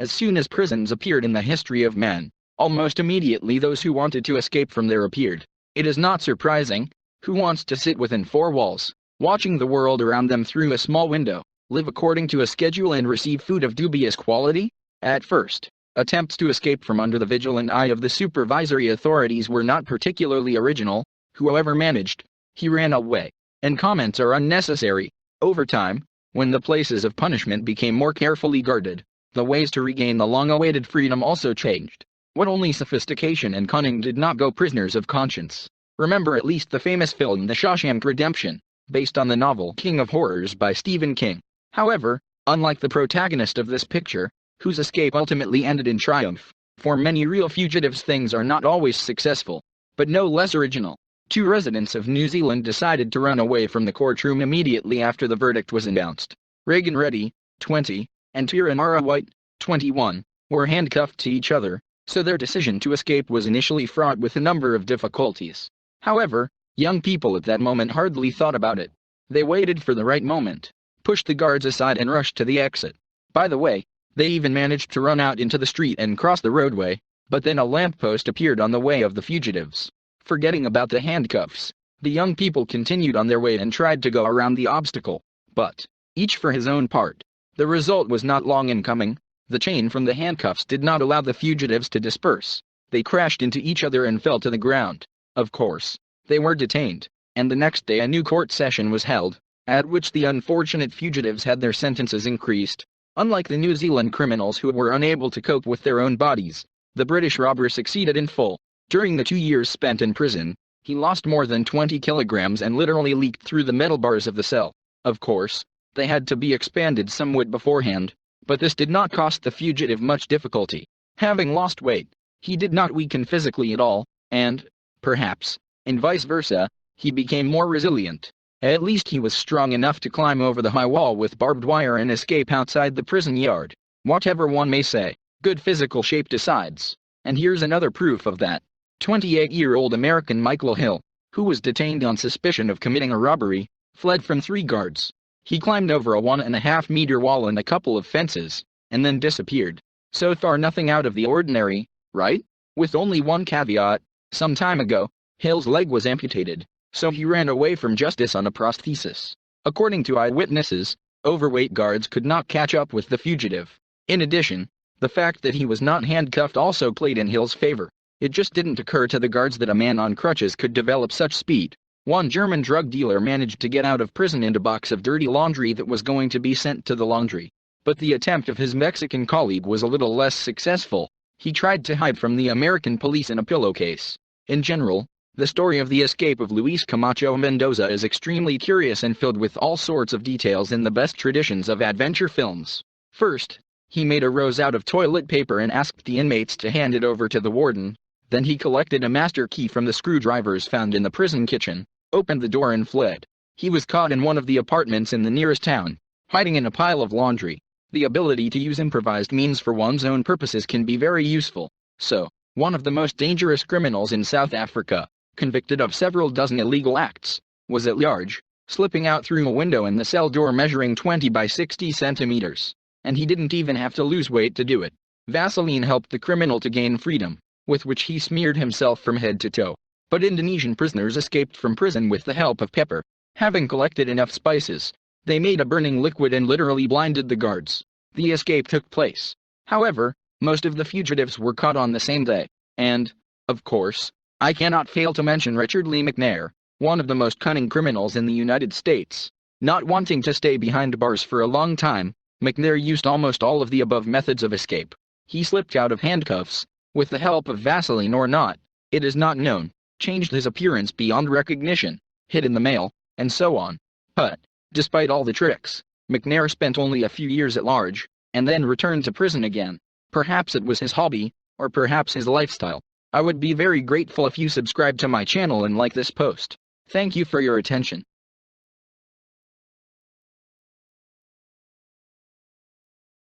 As soon as prisons appeared in the history of man, almost immediately those who wanted to escape from there appeared. It is not surprising. Who wants to sit within four walls, watching the world around them through a small window, live according to a schedule and receive food of dubious quality? At first, attempts to escape from under the vigilant eye of the supervisory authorities were not particularly original. Whoever managed, he ran away. And comments are unnecessary. Over time, when the places of punishment became more carefully guarded, the ways to regain the long-awaited freedom also changed. What only sophistication and cunning did not go prisoners of conscience. Remember at least the famous film The Shawshank Redemption, based on the novel King of Horrors by Stephen King. However, unlike the protagonist of this picture, whose escape ultimately ended in triumph, for many real fugitives things are not always successful, but no less original. Two residents of New Zealand decided to run away from the courtroom immediately after the verdict was announced. Reagan Reddy, 20, and Tiranara White, 21, were handcuffed to each other, so their decision to escape was initially fraught with a number of difficulties. However, young people at that moment hardly thought about it. They waited for the right moment, pushed the guards aside and rushed to the exit. By the way, they even managed to run out into the street and cross the roadway, but then a lamppost appeared on the way of the fugitives. Forgetting about the handcuffs, the young people continued on their way and tried to go around the obstacle, but, each for his own part. The result was not long in coming. The chain from the handcuffs did not allow the fugitives to disperse. They crashed into each other and fell to the ground. Of course, they were detained, and the next day a new court session was held, at which the unfortunate fugitives had their sentences increased. Unlike the New Zealand criminals who were unable to cope with their own bodies, the British robber succeeded in full. During the 2 years spent in prison, he lost more than 20 kilograms and literally leaked through the metal bars of the cell. Of course, they had to be expanded somewhat beforehand, but this did not cost the fugitive much difficulty. Having lost weight, he did not weaken physically at all, and, perhaps, and vice versa, he became more resilient. At least he was strong enough to climb over the high wall with barbed wire and escape outside the prison yard. Whatever one may say, good physical shape decides. And here's another proof of that. 28-year-old American Michael Hill, who was detained on suspicion of committing a robbery, fled from 3 guards. He climbed over a 1.5-meter wall and a couple of fences, and then disappeared. So far nothing out of the ordinary, right? With only one caveat: some time ago, Hill's leg was amputated, so he ran away from justice on a prosthesis. According to eyewitnesses, overweight guards could not catch up with the fugitive. In addition, the fact that he was not handcuffed also played in Hill's favor. It just didn't occur to the guards that a man on crutches could develop such speed. One German drug dealer managed to get out of prison in a box of dirty laundry that was going to be sent to the laundry. But the attempt of his Mexican colleague was a little less successful. He tried to hide from the American police in a pillowcase. In general, the story of the escape of Luis Camacho Mendoza is extremely curious and filled with all sorts of details in the best traditions of adventure films. First, he made a rose out of toilet paper and asked the inmates to hand it over to the warden. Then he collected a master key from the screwdrivers found in the prison kitchen, opened the door and fled. He was caught in one of the apartments in the nearest town, hiding in a pile of laundry. The ability to use improvised means for one's own purposes can be very useful. So, one of the most dangerous criminals in South Africa, convicted of several dozen illegal acts, was at large, slipping out through a window in the cell door measuring 20 by 60 centimeters. And he didn't even have to lose weight to do it. Vaseline helped the criminal to gain freedom, with which he smeared himself from head to toe. But Indonesian prisoners escaped from prison with the help of pepper. Having collected enough spices, they made a burning liquid and literally blinded the guards. The escape took place. However, most of the fugitives were caught on the same day. And, of course, I cannot fail to mention Richard Lee McNair, one of the most cunning criminals in the United States. Not wanting to stay behind bars for a long time, McNair used almost all of the above methods of escape. He slipped out of handcuffs, with the help of Vaseline or not, it is not known, changed his appearance beyond recognition, hid in the mail, and so on. But, despite all the tricks, McNair spent only a few years at large, and then returned to prison again. Perhaps it was his hobby, or perhaps his lifestyle. I would be very grateful if you subscribe to my channel and like this post. Thank you for your attention.